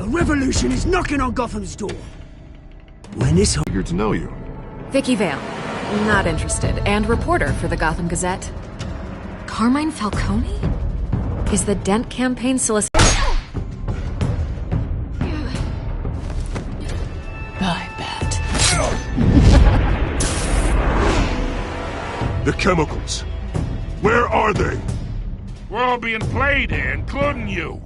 A revolution is knocking on Gotham's door. When this Eager to know you. Vicky Vale. Not interested. And reporter for the Gotham Gazette. Carmine Falcone? Is the Dent campaign solicitor? I bet. The chemicals. Where are they? We're all being played here, including you.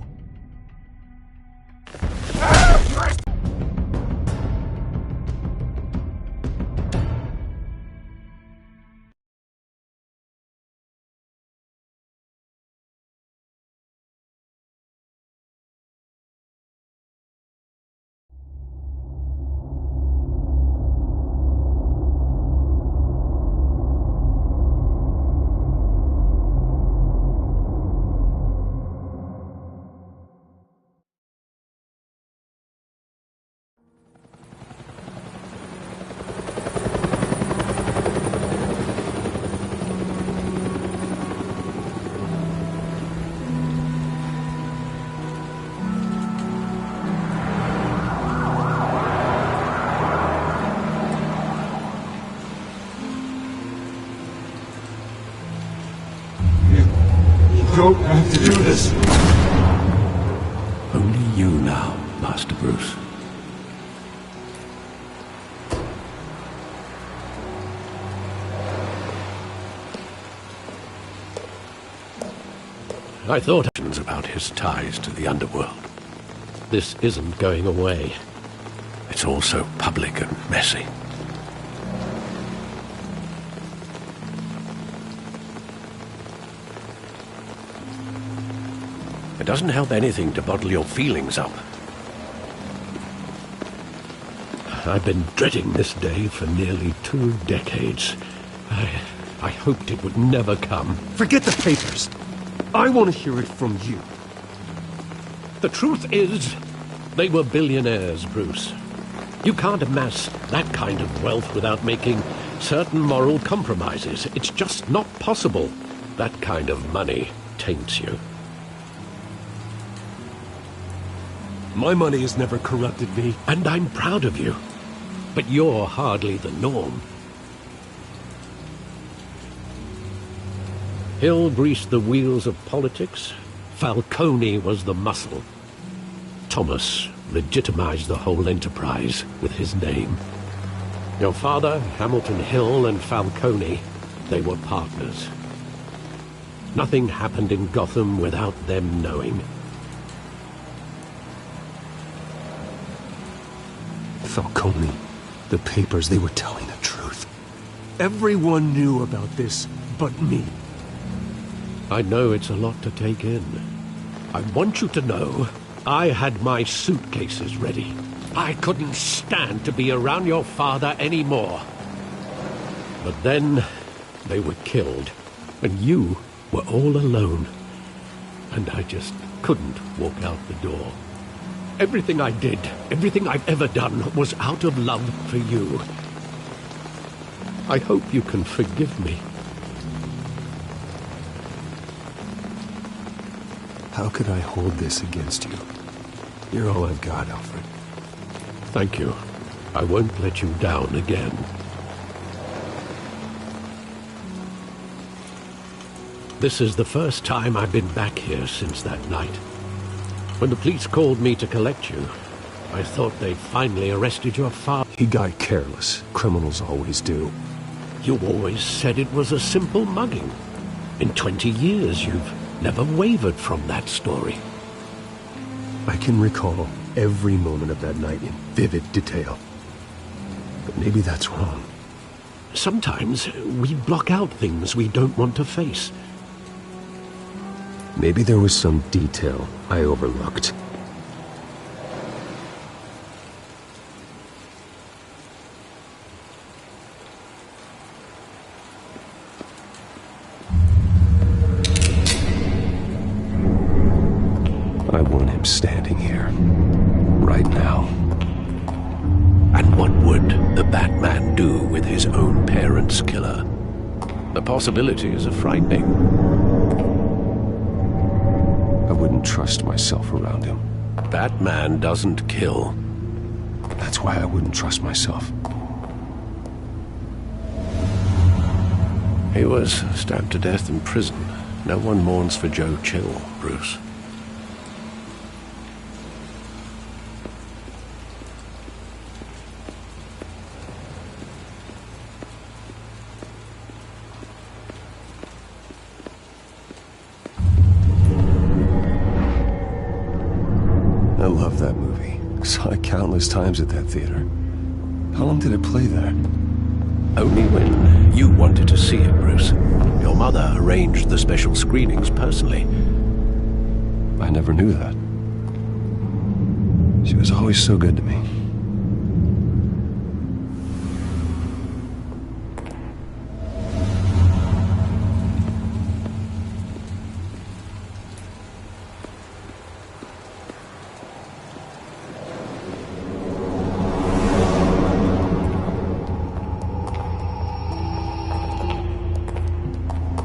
Don't have to do this. Only you now, Master Bruce. I thought about his ties to the underworld. This isn't going away. It's all so public and messy. It doesn't help anything to bottle your feelings up. I've been dreading this day for nearly 2 decades. I hoped it would never come. Forget the papers. I want to hear it from you. The truth is, they were billionaires, Bruce. You can't amass that kind of wealth without making certain moral compromises. It's just not possible. That kind of money taints you. My money has never corrupted me. And I'm proud of you. But you're hardly the norm. Hill greased the wheels of politics. Falcone was the muscle. Thomas legitimized the whole enterprise with his name. Your father, Hamilton Hill, and Falcone, they were partners. Nothing happened in Gotham without them knowing. Falcone, the papers, they were telling the truth. Everyone knew about this but me. I know it's a lot to take in. I want you to know I had my suitcases ready. I couldn't stand to be around your father anymore. But then they were killed, and you were all alone. And I just couldn't walk out the door. Everything I did, everything I've ever done, was out of love for you. I hope you can forgive me. How could I hold this against you? You're all I've got, Alfred. Thank you. I won't let you down again. This is the first time I've been back here since that night. When the police called me to collect you, I thought they'd finally arrested your father. He got careless. Criminals always do. You always said it was a simple mugging. In 20 years, you've never wavered from that story. I can recall every moment of that night in vivid detail. But maybe that's wrong. Sometimes we block out things we don't want to face. Maybe there was some detail I overlooked. I want him standing here, right now. And what would the Batman do with his own parents' killer? The possibilities are frightening. I wouldn't trust myself around him. That man doesn't kill. That's why I wouldn't trust myself. He was stabbed to death in prison. No one mourns for Joe Chill, Bruce. I love that movie. Saw it countless times at that theater. How long did it play there? Only when you wanted to see it, Bruce. Your mother arranged the special screenings personally. I never knew that. She was always so good to me.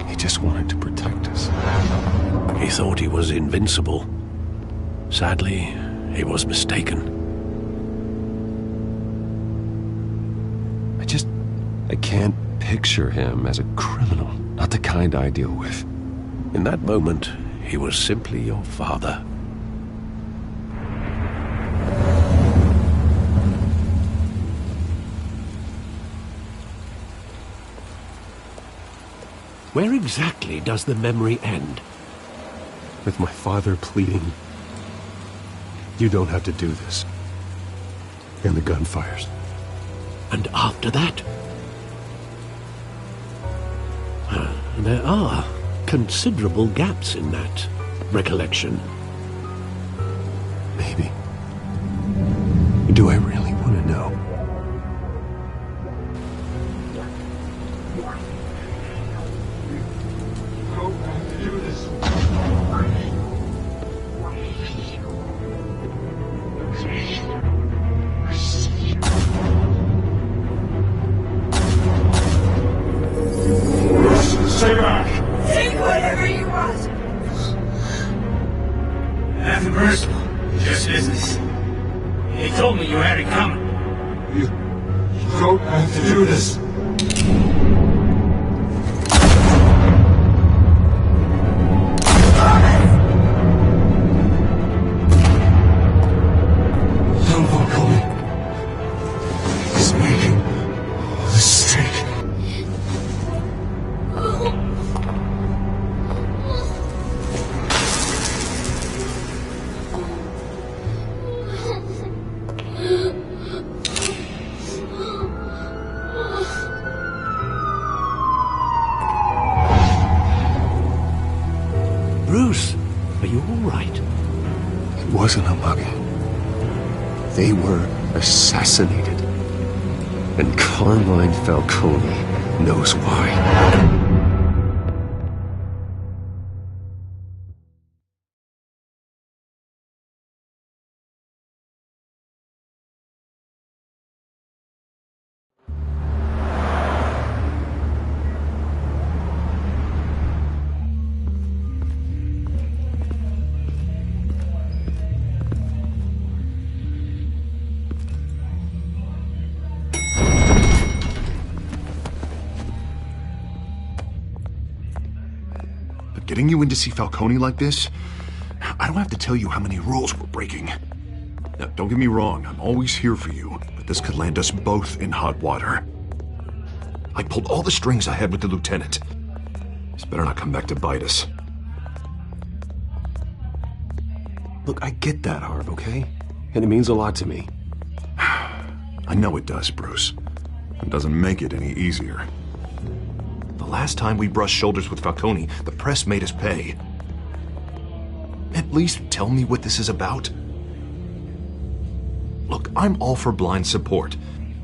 He just wanted to protect us. He thought he was invincible. Sadly, he was mistaken. I can't picture him as a criminal. Not the kind I deal with. In that moment, he was simply your father. Where exactly does the memory end? With my father pleading, "You don't have to do this." And the gun fires. And after that? There are considerable gaps in that recollection. Maybe. Do I really want to know? Stay back! Take whatever you want. Nothing personal, just business. He told me you had it coming. You don't have to do this. Don't call me. He's making a mistake. Bruce, are you all right? It wasn't a mug. They were assassinated. And Carmine Falcone knows why. Getting you in to see Falcone like this, I don't have to tell you how many rules we're breaking. Now, don't get me wrong, I'm always here for you, but this could land us both in hot water. I pulled all the strings I had with the lieutenant. This better not come back to bite us. Look, I get that, Harv, okay? And it means a lot to me. I know it does, Bruce. It doesn't make it any easier. The last time we brushed shoulders with Falcone, the press made us pay. At least tell me what this is about. Look, I'm all for blind support,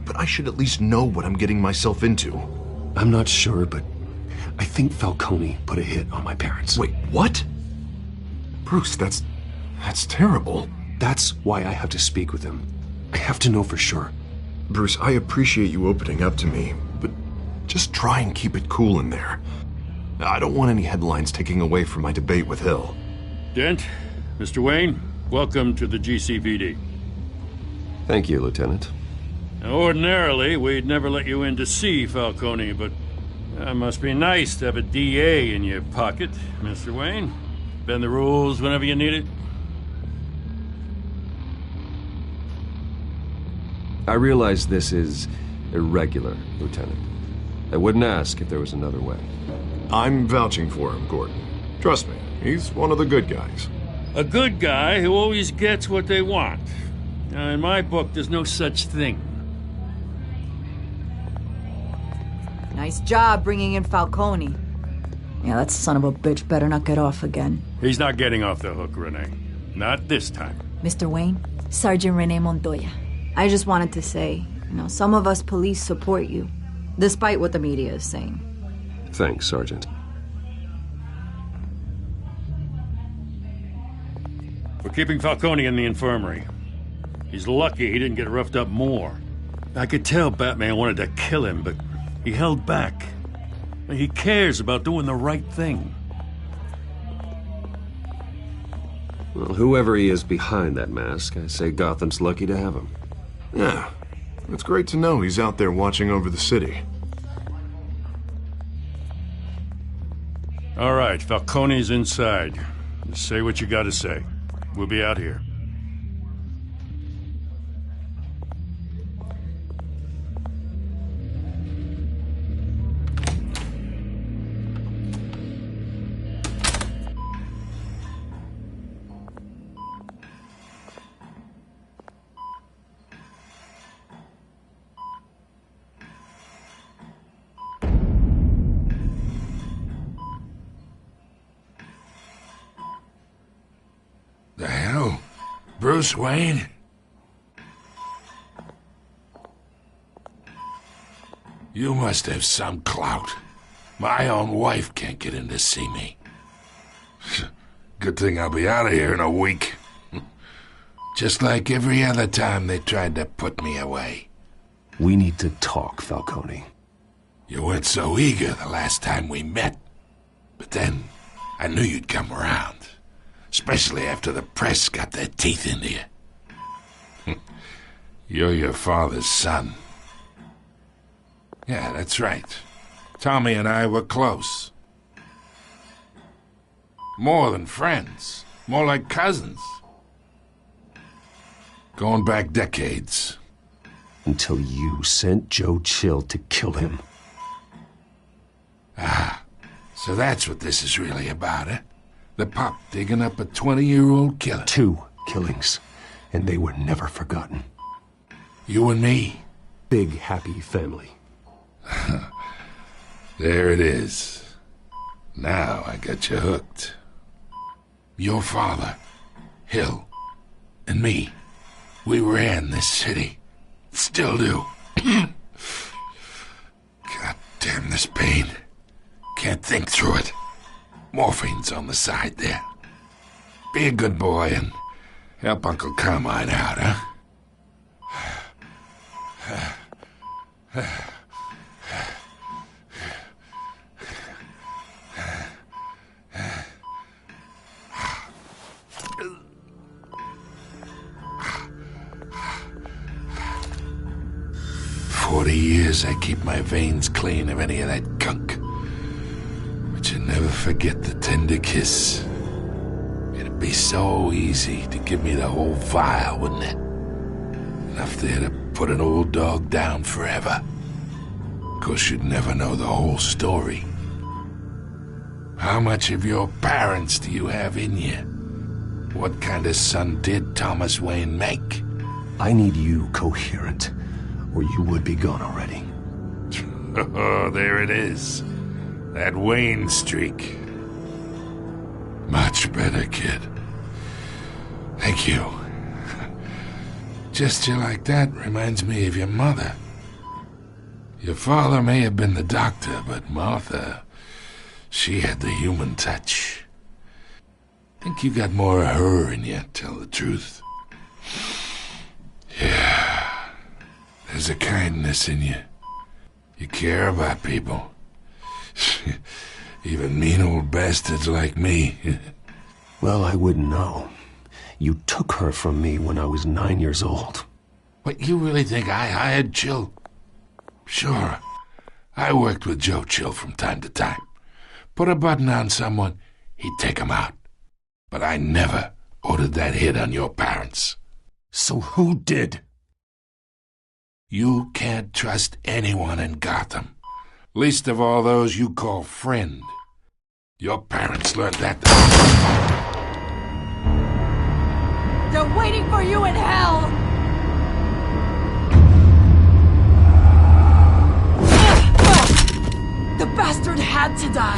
but I should at least know what I'm getting myself into. I'm not sure, but I think Falcone put a hit on my parents. Wait, what? Bruce, that's terrible. That's why I have to speak with him. I have to know for sure. Bruce, I appreciate you opening up to me, but just try and keep it cool in there. I don't want any headlines taking away from my debate with Hill. Dent, Mr. Wayne, Welcome to the GCPD. Thank you, Lieutenant. Now, ordinarily, we'd never let you in to see Falcone, but it must be nice to have a DA in your pocket, Mr. Wayne. Bend the rules whenever you need it. I realize this is irregular, Lieutenant. I wouldn't ask if there was another way. I'm vouching for him, Gordon. Trust me, he's one of the good guys. A good guy who always gets what they want. Now, in my book, there's no such thing. Nice job bringing in Falcone. Yeah, that son of a bitch better not get off again. He's not getting off the hook, Renee. Not this time. Mr. Wayne, Sergeant Renee Montoya. I just wanted to say, some of us police support you, despite what the media is saying. Thanks, Sergeant. We're keeping Falcone in the infirmary. He's lucky he didn't get roughed up more. I could tell Batman wanted to kill him, but he held back. He cares about doing the right thing. Well, whoever he is behind that mask, I say Gotham's lucky to have him. Yeah, it's great to know he's out there watching over the city. All right, Falcone's inside. Just say what you gotta say. We'll be out here. The hell? Bruce Wayne? You must have some clout. My own wife can't get in to see me. Good thing I'll be out of here in a week. Just like every other time they tried to put me away. We need to talk, Falcone. You weren't so eager the last time we met. But then, I knew you'd come around. Especially after the press got their teeth into you. You're your father's son. Yeah, that's right. Tommy and I were close. More than friends. More like cousins. Going back decades. Until you sent Joe Chill to kill him. Ah, so that's what this is really about, eh? The pup digging up a 20-year-old killer. 2 killings, and they were never forgotten. You and me. Big, happy family. There it is. Now I got you hooked. Your father, Hill, and me, we ran this city. Still do. God damn this pain. Can't think through it. Morphine's on the side there. Be a good boy and help Uncle Carmine out, huh? 40 years I keep my veins clean of any of that gunk. But you never forget the tender kiss. It'd be so easy to give me the whole vial, wouldn't it? Enough there to put an old dog down forever. Of course, you'd never know the whole story. How much of your parents do you have in you? What kind of son did Thomas Wayne make? I need you coherent, or you would be gone already. Oh, there it is. That Wayne streak. Much better, kid. Thank you. Gesture like that reminds me of your mother. Your father may have been the doctor, but Martha, she had the human touch. Think you got more of her in you, tell the truth. Yeah. There's a kindness in you. You care about people. Even mean old bastards like me. Well, I wouldn't know. You took her from me when I was 9 years old. What, you really think I hired Chill? Sure. I worked with Joe Chill from time to time. Put a button on someone, he'd take him out. But I never ordered that hit on your parents. So who did? You can't trust anyone in Gotham. Least of all those you call friend. Your parents learned that. They're waiting for you in hell! The bastard had to die.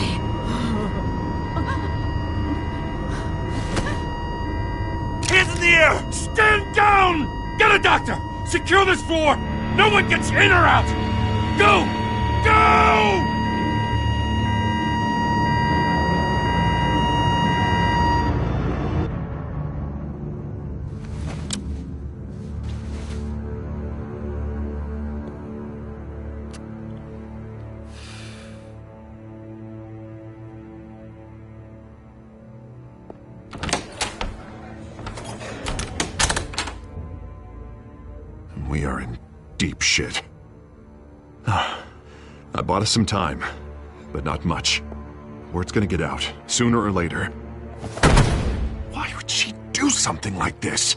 Hands in the air! Stand down! Get a doctor! Secure this floor! No one gets in or out! Go! Go! We are in deep shit. I bought us some time, but not much. Word's gonna get out, sooner or later. Why would she do something like this?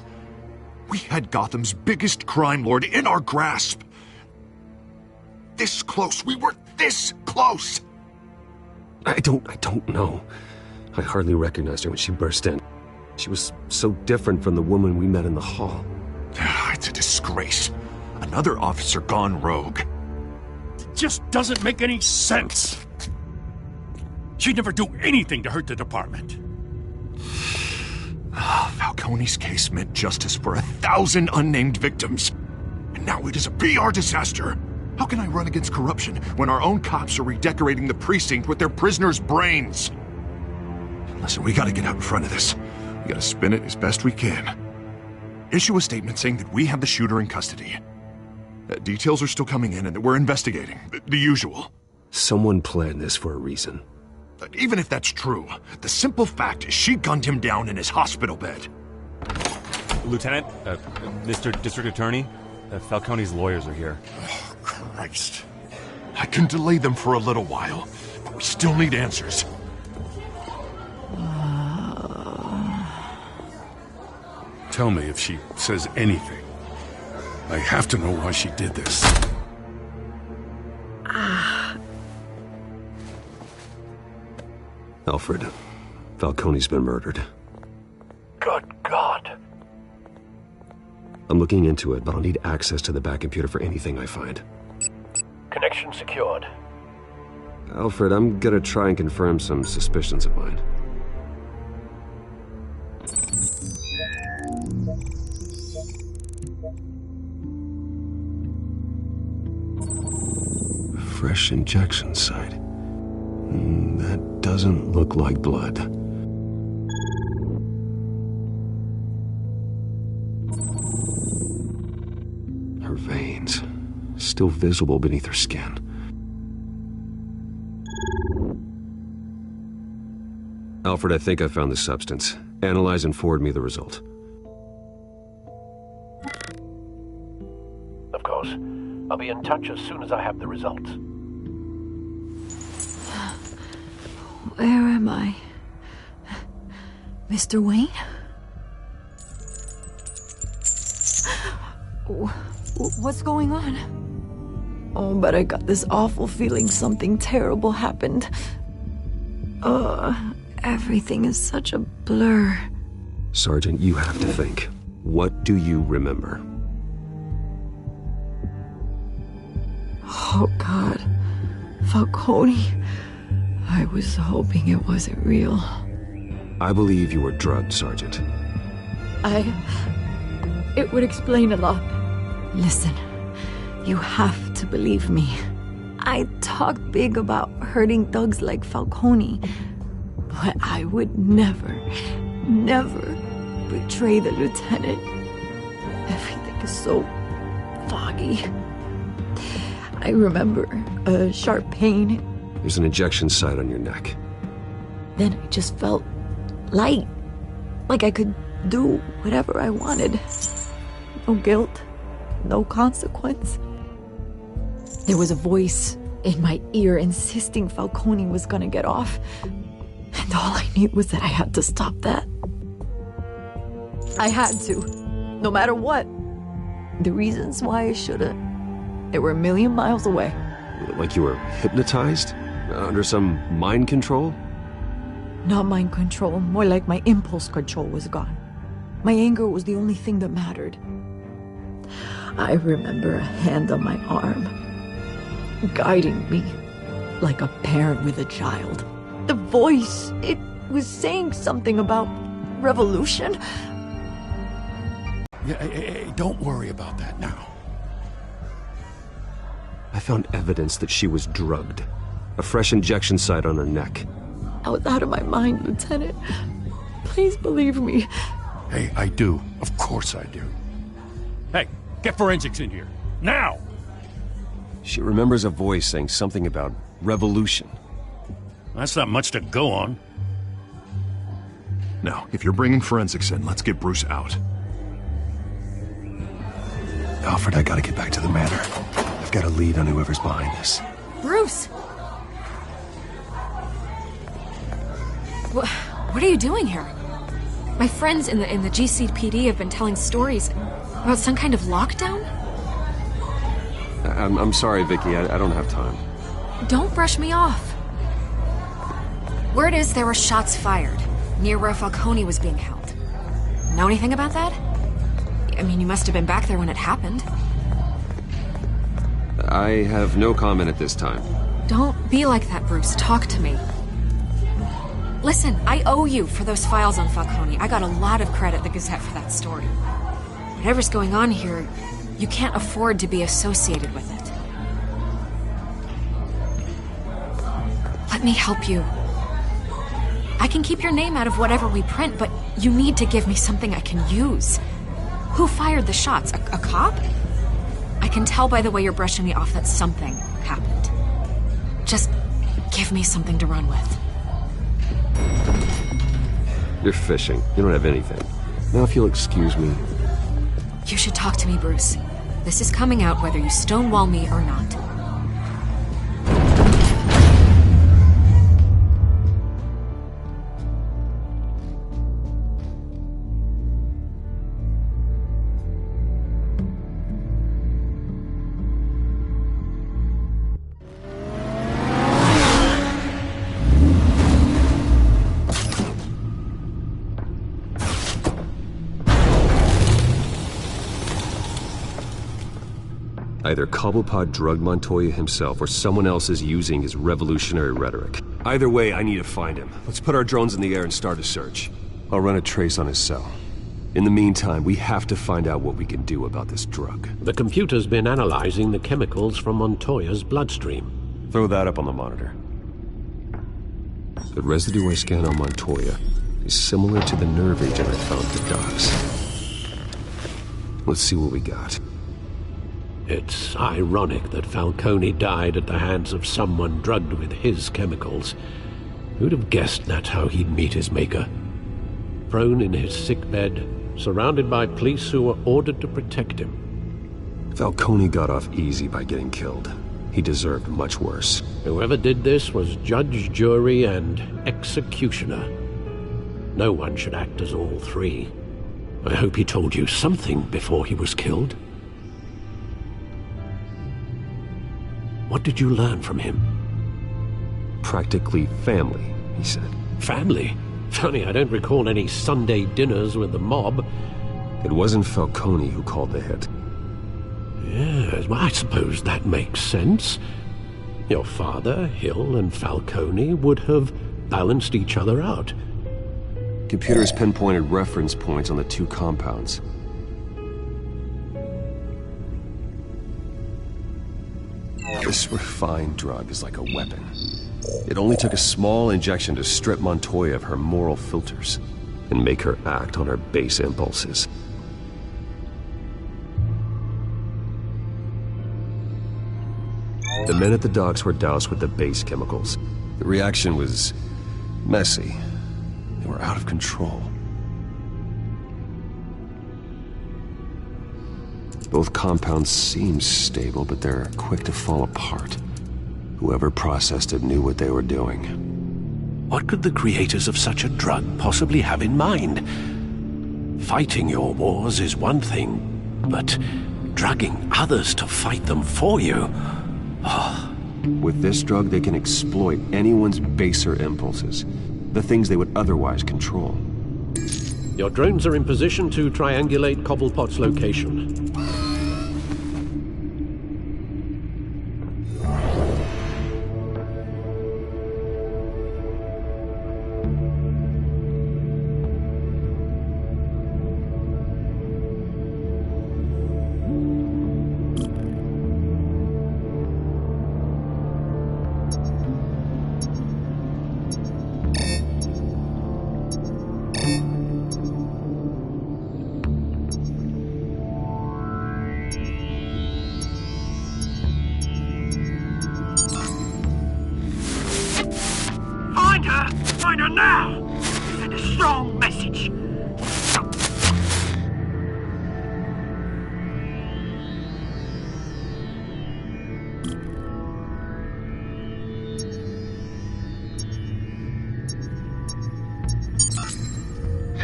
We had Gotham's biggest crime lord in our grasp. This close. We were this close. I don't know. I hardly recognized her when she burst in. She was so different from the woman we met in the hall. It's a disgrace. Another officer gone rogue. It just doesn't make any sense. She'd never do anything to hurt the department. Falcone's case meant justice for 1,000 unnamed victims. And now it is a PR disaster. How can I run against corruption when our own cops are redecorating the precinct with their prisoners' brains? Listen, we gotta get out in front of this. We gotta spin it as best we can. Issue a statement saying that we have the shooter in custody. Details are still coming in and that we're investigating. The usual. Someone planned this for a reason. Even if that's true, the simple fact is she gunned him down in his hospital bed. Lieutenant, Mr. District Attorney, Falcone's lawyers are here. Oh, Christ. I can delay them for a little while, but we still need answers. Tell me if she says anything. I have to know why she did this. Alfred, Falcone's been murdered. Good God. I'm looking into it, but I'll need access to the back computer for anything I find. Connection secured. Alfred, I'm gonna try and confirm some suspicions of mine. Fresh injection site. That doesn't look like blood. Her veins, still visible beneath her skin. Alfred, I think I found the substance. Analyze and forward me the result. Of course. I'll be in touch as soon as I have the results. Where am I? Mr. Wayne? What's going on? Oh, but I got this awful feeling something terrible happened. Everything is such a blur. Sergeant, you have to think. What do you remember? Oh, God. Falcone. I was hoping it wasn't real. I believe you were drugged, Sergeant. It would explain a lot. Listen, you have to believe me. I talk big about hurting thugs like Falcone, but I would never betray the lieutenant. Everything is so foggy. I remember a sharp pain. There's an injection site on your neck. Then I just felt light. Like I could do whatever I wanted. No guilt, no consequence. There was a voice in my ear insisting Falcone was gonna get off. And all I knew was that I had to stop that. I had to, no matter what. The reasons why I shouldn't, they were a million miles away. Like you were hypnotized? Under some mind control? Not mind control, more like my impulse control was gone. My anger was the only thing that mattered. I remember a hand on my arm, guiding me like a parent with a child. The voice, it was saying something about revolution. Yeah, hey, don't worry about that now. I found evidence that she was drugged. A fresh injection site on her neck. I was out of my mind, Lieutenant. Please believe me. Hey, I do. Of course I do. Hey, get forensics in here. Now! She remembers a voice saying something about revolution. That's not much to go on. Now, if you're bringing forensics in, let's get Bruce out. Alfred, I gotta get back to the manor. I've got a lead on whoever's behind this. Bruce! What are you doing here? My friends in the GCPD have been telling stories about some kind of lockdown? I'm sorry, Vicky. I don't have time. Don't brush me off. Word is there were shots fired near where Falcone was being held. Know anything about that? I mean, you must have been back there when it happened. I have no comment at this time. Don't be like that, Bruce. Talk to me. Listen, I owe you for those files on Falcone. I got a lot of credit at the Gazette for that story. Whatever's going on here, you can't afford to be associated with it. Let me help you. I can keep your name out of whatever we print, but you need to give me something I can use. Who fired the shots? A cop? I can tell by the way you're brushing me off that something happened. Just give me something to run with. You're fishing. You don't have anything. Now if you'll excuse me. You should talk to me, Bruce. This is coming out whether you stonewall me or not. Either Cobblepot drugged Montoya himself or someone else is using his revolutionary rhetoric. Either way, I need to find him. Let's put our drones in the air and start a search. I'll run a trace on his cell. In the meantime, we have to find out what we can do about this drug. The computer's been analyzing the chemicals from Montoya's bloodstream. Throw that up on the monitor. The residue I scan on Montoya is similar to the nerve agent I found at the docks. Let's see what we got. It's ironic that Falcone died at the hands of someone drugged with his chemicals. Who'd have guessed that's how he'd meet his maker? Prone in his sickbed, surrounded by police who were ordered to protect him. Falcone got off easy by getting killed. He deserved much worse. Whoever did this was judge, jury, and executioner. No one should act as all three. I hope he told you something before he was killed. What did you learn from him? Practically family, he said. Family? Funny, I don't recall any Sunday dinners with the mob. It wasn't Falcone who called the hit. Yes, well, I suppose that makes sense. Your father, Hill, and Falcone would have balanced each other out. Computers pinpointed reference points on the two compounds. This refined drug is like a weapon. It only took a small injection to strip Montoya of her moral filters and make her act on her base impulses. The men at the docks were doused with the base chemicals. The reaction was messy. They were out of control. Both compounds seem stable, but they're quick to fall apart. Whoever processed it knew what they were doing. What could the creators of such a drug possibly have in mind? Fighting your wars is one thing, but drugging others to fight them for you... Oh. With this drug, they can exploit anyone's baser impulses. The things they would otherwise control. Your drones are in position to triangulate Cobblepot's location. Find her now! Send a strong message.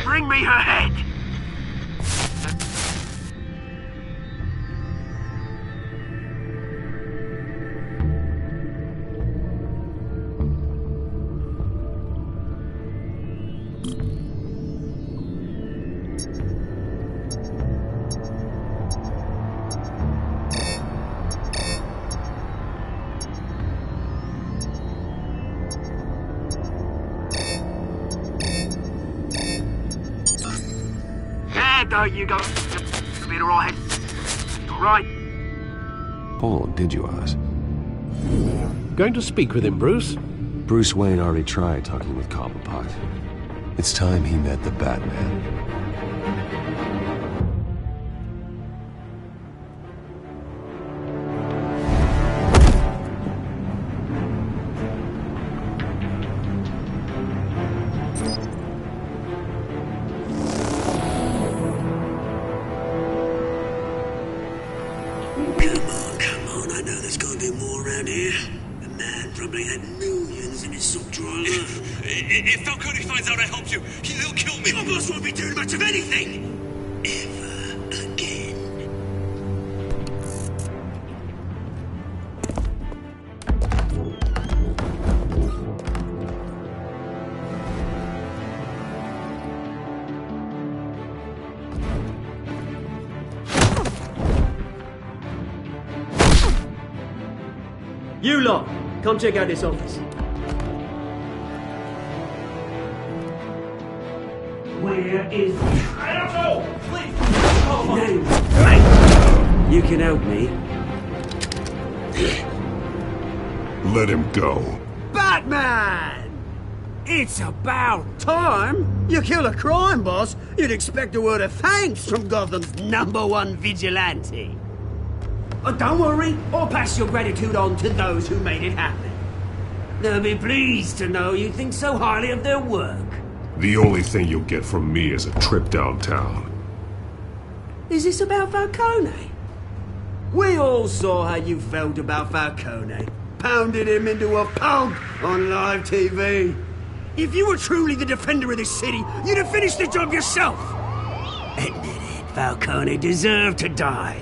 Bring me her head! There you go. Been alright. Right. Oh, did you, Oz? Going to speak with him, Bruce? Bruce Wayne already tried talking with Cobblepot. It's time he met the Batman. If Falcone finds out I helped you, he'll kill me. Your boss won't be doing much of anything. Ever again. You lot, come check out this office. Where is he? I don't know! Please! No. You can help me. Let him go. Batman! It's about time. You kill a crime boss, you'd expect a word of thanks from Gotham's #1 vigilante. Oh, don't worry, I'll pass your gratitude on to those who made it happen. They'll be pleased to know you think so highly of their work. The only thing you'll get from me is a trip downtown. Is this about Falcone? We all saw how you felt about Falcone. Pounded him into a pulp on live TV. If you were truly the defender of this city, you'd have finished the job yourself. Admit it, Falcone deserved to die.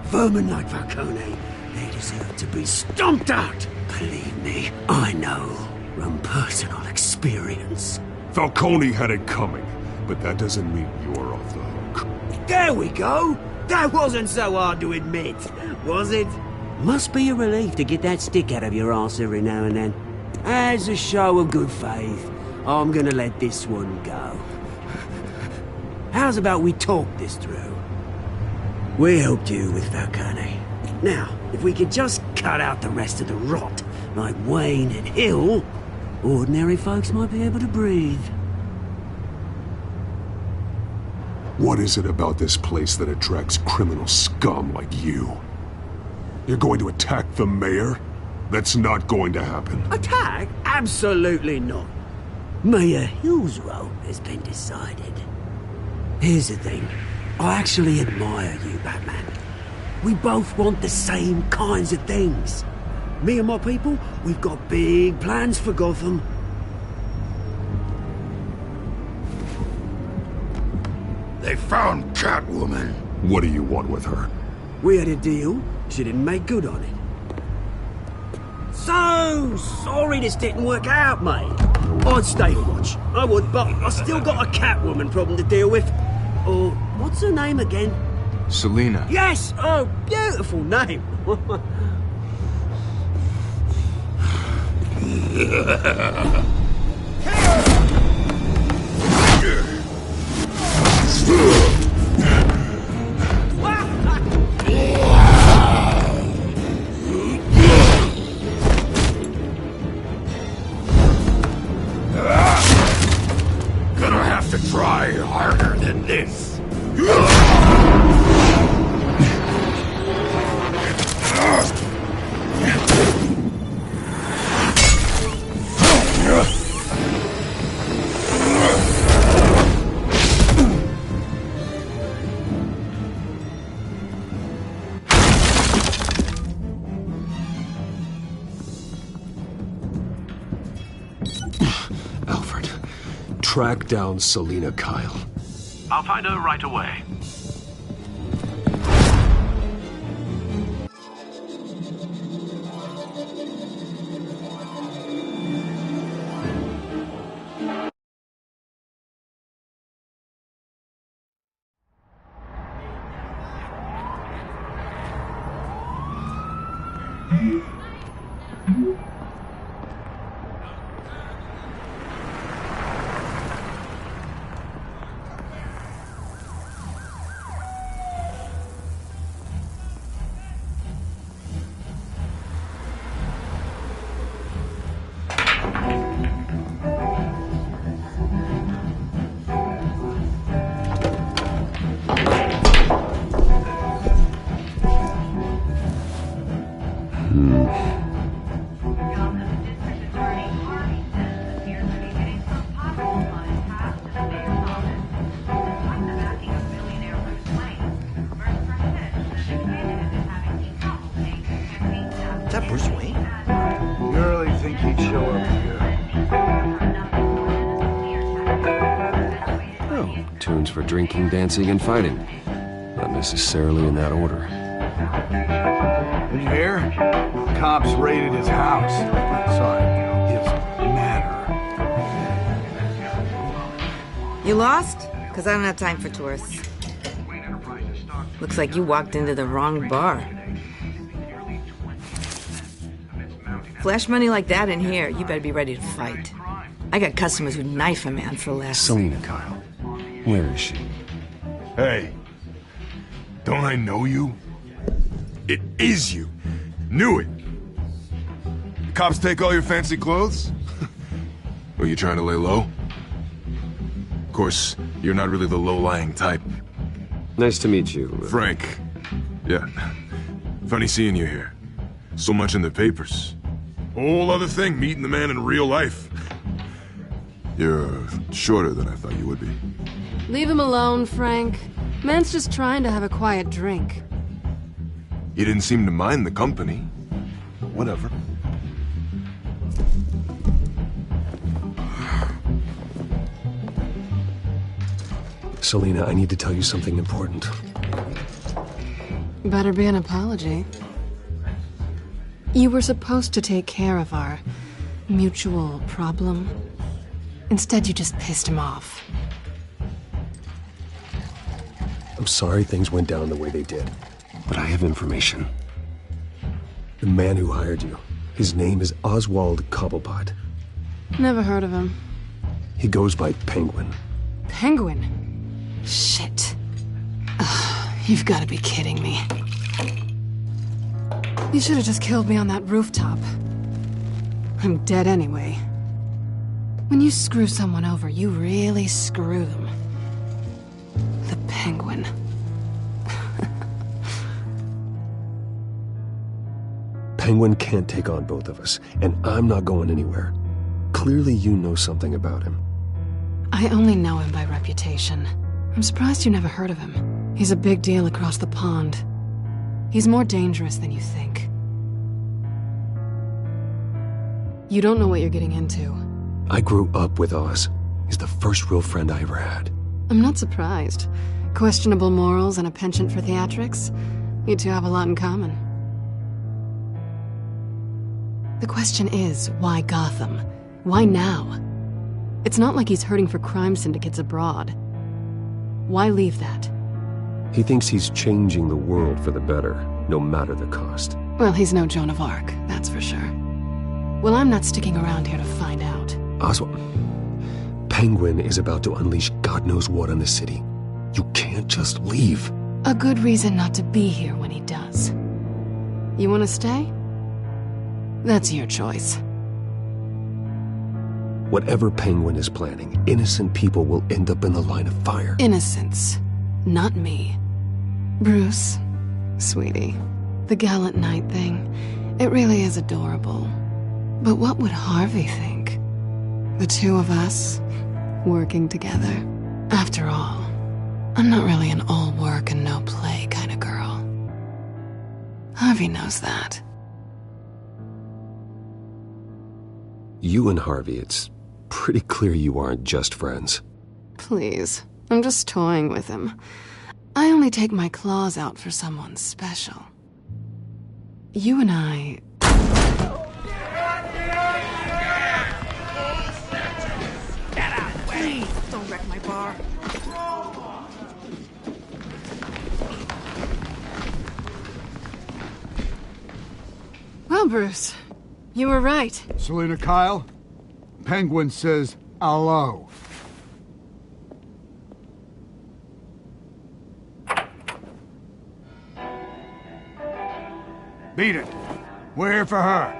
Vermin like Falcone, they deserve to be stomped out. Believe me, I know from personal experience. Falcone had it coming, but that doesn't mean you're off the hook. There we go. That wasn't so hard to admit, was it? Must be a relief to get that stick out of your arse every now and then. As a show of good faith, I'm gonna let this one go. How's about we talk this through? We helped you with Falcone. Now, if we could just cut out the rest of the rot, like Wayne and Hill, ordinary folks might be able to breathe. What is it about this place that attracts criminal scum like you? You're going to attack the mayor? That's not going to happen. Attack? Absolutely not. Mayor Hill's role has been decided. Here's the thing. I actually admire you, Batman. We both want the same kinds of things. Me and my people, we've got big plans for Gotham. They found Catwoman. What do you want with her? We had a deal. She didn't make good on it. So sorry this didn't work out, mate. I'd stay to watch. I would, but I still got a Catwoman problem to deal with. Or, what's her name again? Selina. Yes! Oh, beautiful name. Gonna have to try harder than this. Alfred, track down Selina Kyle. I'll find her right away. Is that Bruce Wayne? You really think he'd show up here? Oh, tunes for drinking, dancing, and fighting. Not necessarily in that order. Did you hear? Cops raided his house. Sorry, his manor. You lost? Because I don't have time for tourists. Looks like you walked into the wrong bar. Flash money like that in here, you better be ready to fight. I got customers who'd knife a man for less. Selina Kyle. Where is she? Hey, don't I know you? It is you. Knew it. The cops take all your fancy clothes? Were you trying to lay low? Of course, you're not really the low-lying type. Nice to meet you. Frank. Yeah. Funny seeing you here. So much in the papers. Whole other thing, meeting the man in real life. You're shorter than I thought you would be. Leave him alone, Frank. Man's just trying to have a quiet drink. You didn't seem to mind the company. Whatever. Selina, I need to tell you something important. Better be an apology. You were supposed to take care of our mutual problem. Instead, you just pissed him off. I'm sorry things went down the way they did, but I have information. The man who hired you, his name is Oswald Cobblepot. Never heard of him. He goes by Penguin. Penguin? Shit. Ugh, you've got to be kidding me. You should have just killed me on that rooftop. I'm dead anyway. When you screw someone over, you really screw them. The Penguin. Penguin can't take on both of us, and I'm not going anywhere. Clearly you know something about him. I only know him by reputation. I'm surprised you never heard of him. He's a big deal across the pond. He's more dangerous than you think. You don't know what you're getting into. I grew up with Oz. He's the first real friend I ever had. I'm not surprised. Questionable morals and a penchant for theatrics. You two have a lot in common. The question is, why Gotham? Why now? It's not like he's hurting for crime syndicates abroad. Why leave that? He thinks he's changing the world for the better, no matter the cost. Well, he's no Joan of Arc, that's for sure. Well, I'm not sticking around here to find out. Oswald, Penguin is about to unleash God knows what on the city. You can't just leave. A good reason not to be here when he does. You want to stay? That's your choice. Whatever Penguin is planning, innocent people will end up in the line of fire. Innocence. Not me. Bruce, sweetie, the gallant knight thing, it really is adorable. But what would Harvey think? The two of us, working together. After all, I'm not really an all work and no play kind of girl. Harvey knows that. You and Harvey, it's pretty clear you aren't just friends. Please, I'm just toying with him. I only take my claws out for someone special. You and I... Get out! Please, don't wreck my bar. Well, Bruce, you were right. Selina Kyle, Penguin says hello. Beat it. We're here for her.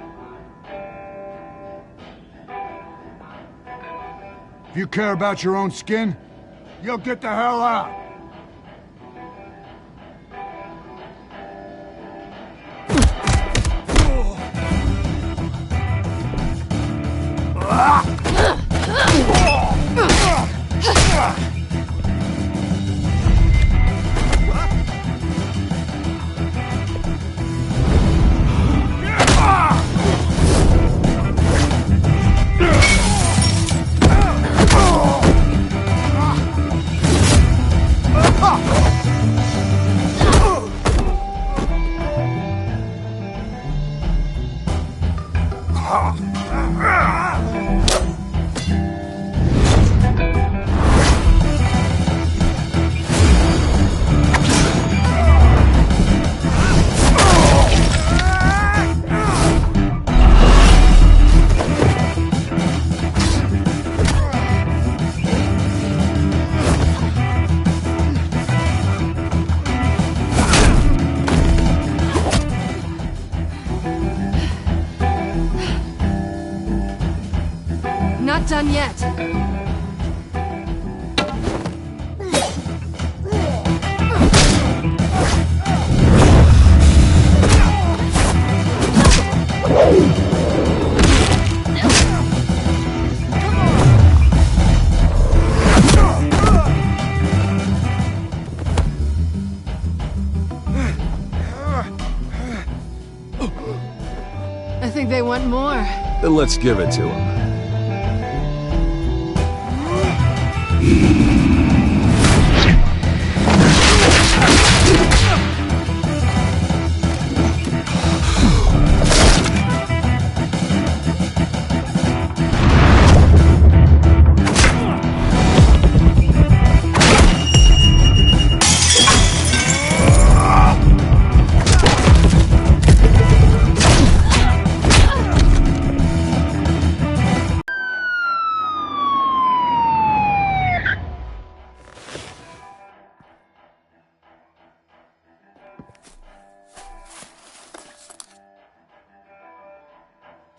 If you care about your own skin, you'll get the hell out. Not done yet. I think they want more. Then let's give it to him.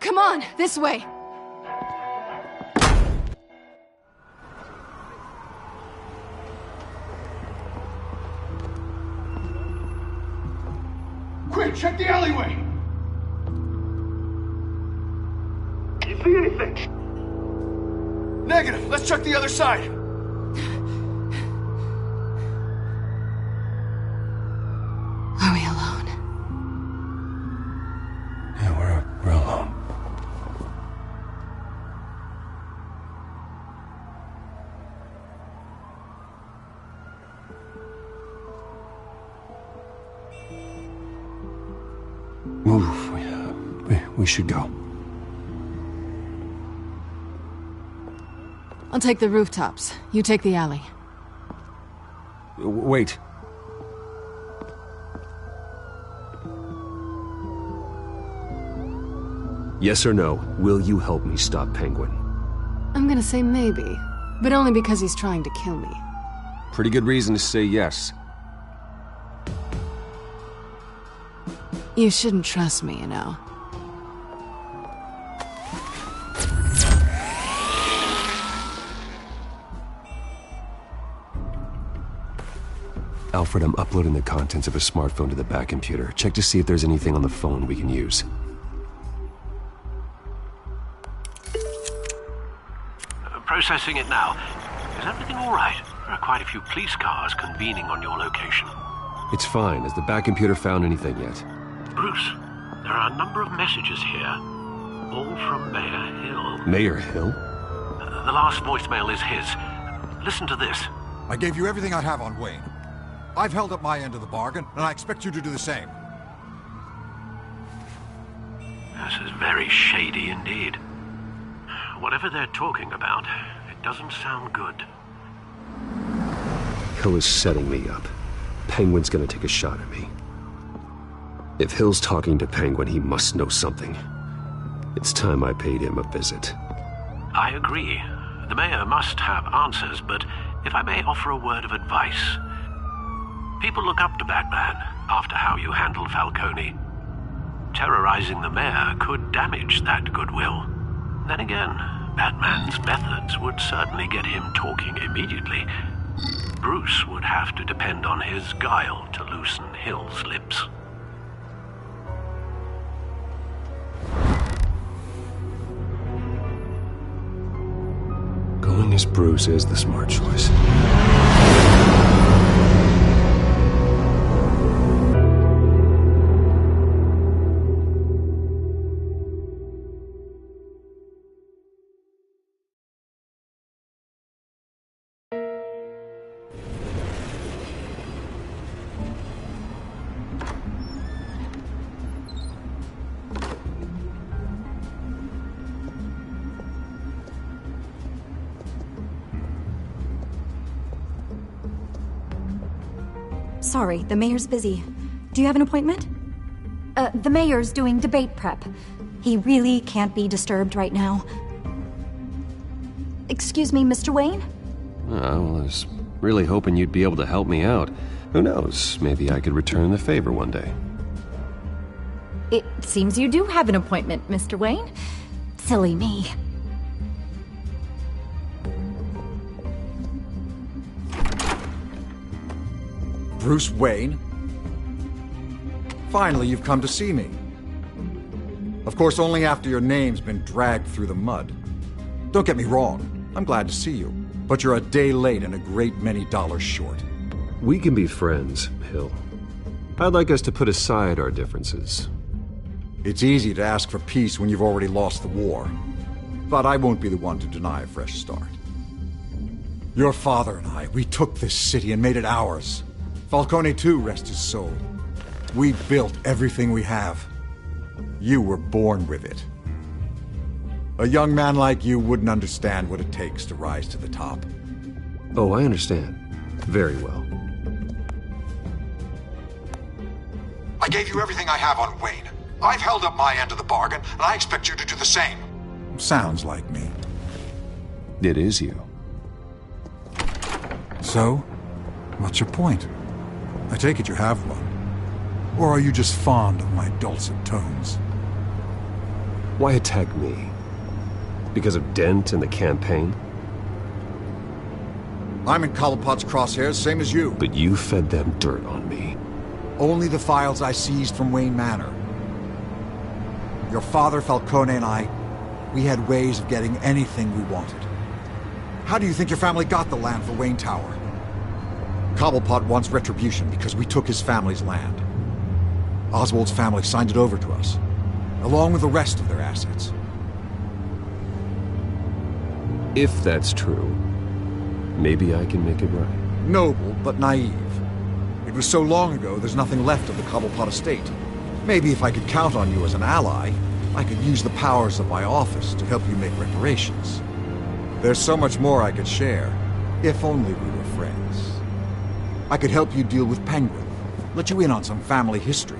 Come on, this way. Quick, check the alleyway! You see anything? Negative. Let's check the other side. Are we alone? We should go. I'll take the rooftops. You take the alley. Wait. Yes or no, will you help me stop Penguin? I'm gonna say maybe, but only because he's trying to kill me. Pretty good reason to say yes. You shouldn't trust me, you know. Alfred, I'm uploading the contents of a smartphone to the back computer. Check to see if there's anything on the phone we can use. Processing it now. Is everything all right? There are quite a few police cars convening on your location. It's fine. Has the back computer found anything yet? Bruce, there are a number of messages here, all from Mayor Hill. Mayor Hill? The last voicemail is his. Listen to this. I gave you everything I have on Wayne. I've held up my end of the bargain, and I expect you to do the same. This is very shady indeed. Whatever they're talking about, it doesn't sound good. Hill is setting me up. Penguin's gonna take a shot at me. If Hill's talking to Penguin, he must know something. It's time I paid him a visit. I agree. The mayor must have answers, but if I may offer a word of advice. People look up to Batman after how you handled Falcone. Terrorizing the mayor could damage that goodwill. Then again, Batman's methods would certainly get him talking immediately. Bruce would have to depend on his guile to loosen Hill's lips. Going as Bruce is the smart choice. Sorry, the mayor's busy. Do you have an appointment? The mayor's doing debate prep. He really can't be disturbed right now. Excuse me, Mr. Wayne? Well, I was really hoping you'd be able to help me out. Who knows, maybe I could return the favor one day. It seems you do have an appointment, Mr. Wayne. Silly me. Bruce Wayne? Finally, you've come to see me. Of course, only after your name's been dragged through the mud. Don't get me wrong, I'm glad to see you. But you're a day late and a great many dollars short. We can be friends, Hill. I'd like us to put aside our differences. It's easy to ask for peace when you've already lost the war. But I won't be the one to deny a fresh start. Your father and I, we took this city and made it ours. Falcone too, rest his soul. We built everything we have. You were born with it. A young man like you wouldn't understand what it takes to rise to the top. Oh, I understand. Very well. I gave you everything I have on Wayne. I've held up my end of the bargain, and I expect you to do the same. Sounds like me. It is you. So, what's your point? I take it you have one. Or are you just fond of my dulcet tones? Why attack me? Because of Dent and the campaign? I'm in Cobblepot's crosshairs, same as you. But you fed them dirt on me. Only the files I seized from Wayne Manor. Your father, Falcone, and I, we had ways of getting anything we wanted. How do you think your family got the land for Wayne Tower? Cobblepot wants retribution because we took his family's land. Oswald's family signed it over to us, along with the rest of their assets. If that's true, maybe I can make it right. Noble, but naive. It was so long ago, there's nothing left of the Cobblepot estate. Maybe if I could count on you as an ally, I could use the powers of my office to help you make reparations. There's so much more I could share, if only we were friends. I could help you deal with Penguin, let you in on some family history.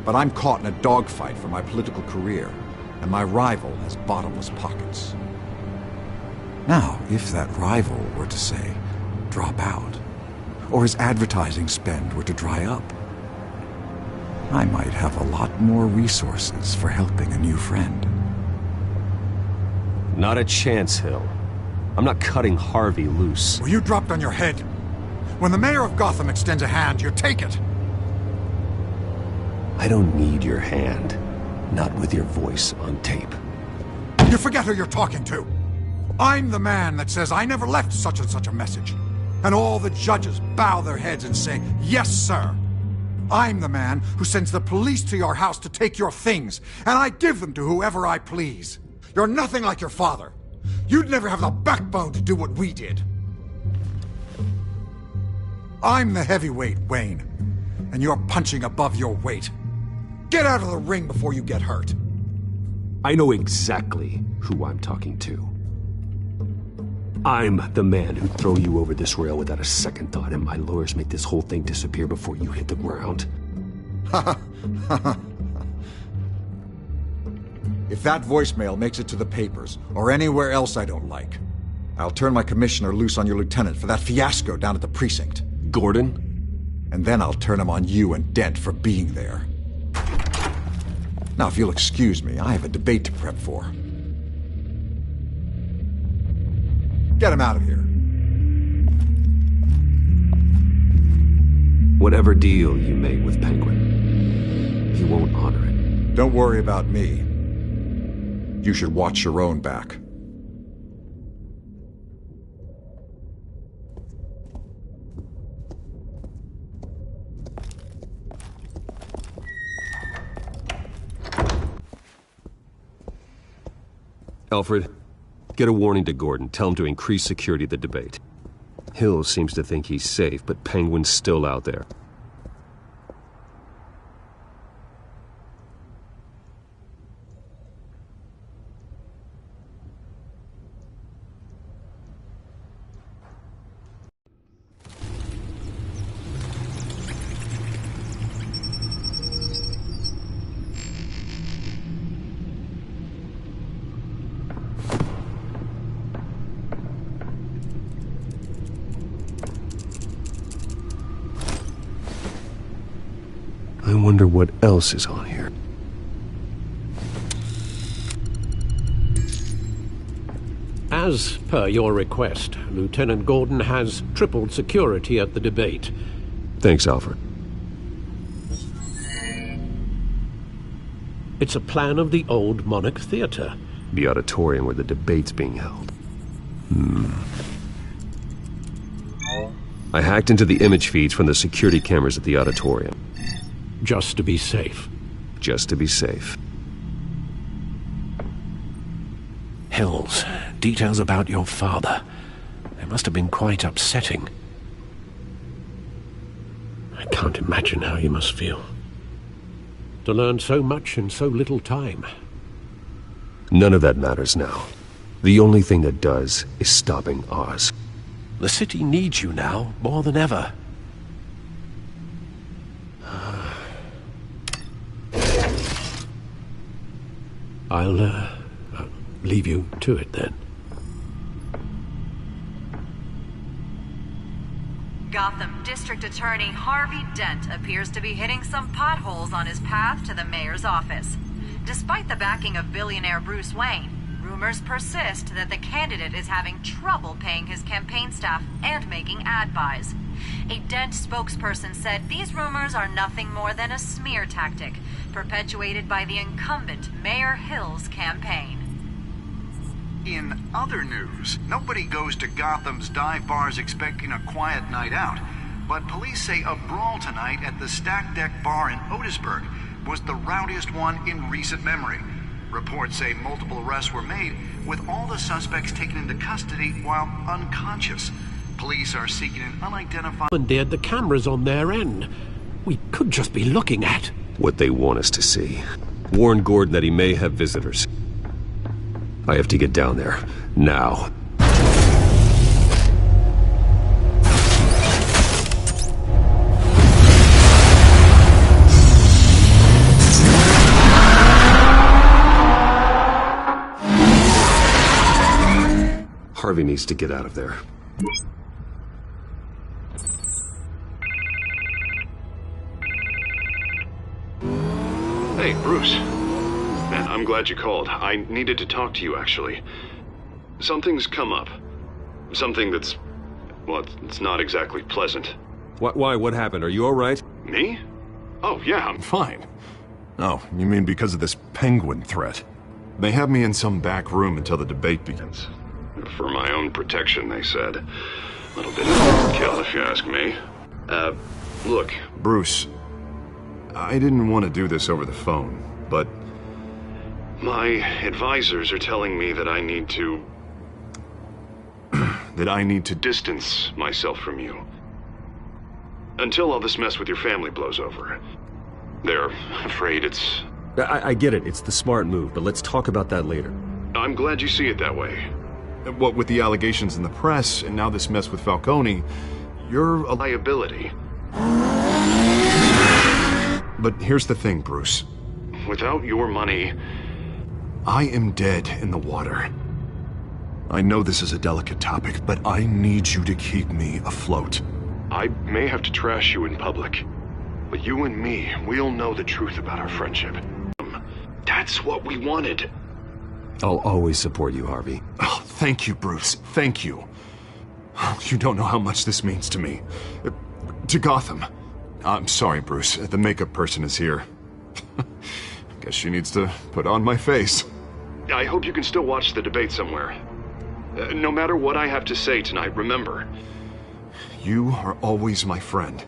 But I'm caught in a dogfight for my political career, and my rival has bottomless pockets. Now, if that rival were to say, drop out, or his advertising spend were to dry up, I might have a lot more resources for helping a new friend. Not a chance, Hill. I'm not cutting Harvey loose. Well, you dropped on your head. When the mayor of Gotham extends a hand, you take it. I don't need your hand. Not with your voice on tape. You forget who you're talking to. I'm the man that says I never left such and such a message. And all the judges bow their heads and say, yes, sir. I'm the man who sends the police to your house to take your things, and I give them to whoever I please. You're nothing like your father. You'd never have the backbone to do what we did. I'm the heavyweight, Wayne, and you're punching above your weight. Get out of the ring before you get hurt. I know exactly who I'm talking to. I'm the man who'd throw you over this rail without a second thought, and my lawyers make this whole thing disappear before you hit the ground. If that voicemail makes it to the papers, or anywhere else I don't like, I'll turn my commissioner loose on your lieutenant for that fiasco down at the precinct. Gordon? And then I'll turn him on you and Dent for being there. Now, if you'll excuse me, I have a debate to prep for. Get him out of here. Whatever deal you made with Penguin, he won't honor it. Don't worry about me. You should watch your own back. Alfred, get a warning to Gordon. Tell him to increase security at the debate. Hill seems to think he's safe, but Penguin's still out there. I wonder what else is on here. As per your request, Lieutenant Gordon has tripled security at the debate. Thanks, Alfred. It's a plan of the old Monarch Theater. The auditorium where the debate's being held. I hacked into the image feeds from the security cameras at the auditorium. Just to be safe. Just to be safe. Hills, details about your father. They must have been quite upsetting. I can't imagine how you must feel. To learn so much in so little time. None of that matters now. The only thing that does is stopping Oz. The city needs you now, more than ever. I'll leave you to it then. Gotham District Attorney Harvey Dent appears to be hitting some potholes on his path to the mayor's office. Despite the backing of billionaire Bruce Wayne, rumors persist that the candidate is having trouble paying his campaign staff and making ad buys. A Dent spokesperson said these rumors are nothing more than a smear tactic, perpetuated by the incumbent Mayor Hill's campaign. In other news, nobody goes to Gotham's dive bars expecting a quiet night out, but police say a brawl tonight at the Stack Deck Bar in Otisburg was the rowdiest one in recent memory. Reports say multiple arrests were made, with all the suspects taken into custody while unconscious. Police are seeking an unidentified... ...commandeered the cameras on their end. We could just be looking at... what they want us to see. Warn Gordon that he may have visitors. I have to get down there. Now. Harvey needs to get out of there. Hey, Bruce. Man, I'm glad you called. I needed to talk to you, actually. Something's come up. Something that's... well, it's not exactly pleasant. Why? What happened? Are you alright? Me? Oh, yeah, I'm fine. Oh, you mean because of this penguin threat? They have me in some back room until the debate begins. For my own protection, they said. A little bit of overkill, if you ask me. Look, Bruce, I didn't want to do this over the phone, but my advisors are telling me that I need to... that I need to distance myself from you. Until all this mess with your family blows over. They're afraid it's... I get it. It's the smart move, but let's talk about that later. I'm glad you see it that way. What with the allegations in the press, and now this mess with Falcone, you're a liability. But here's the thing, Bruce. Without your money, I am dead in the water. I know this is a delicate topic, but I need you to keep me afloat. I may have to trash you in public, but you and me, we'll know the truth about our friendship. That's what we wanted. I'll always support you, Harvey. Oh, thank you, Bruce. Thank you. You don't know how much this means to me. To Gotham. I'm sorry, Bruce. The makeup person is here. Guess she needs to put on my face. I hope you can still watch the debate somewhere. No matter what I have to say tonight, remember, you are always my friend.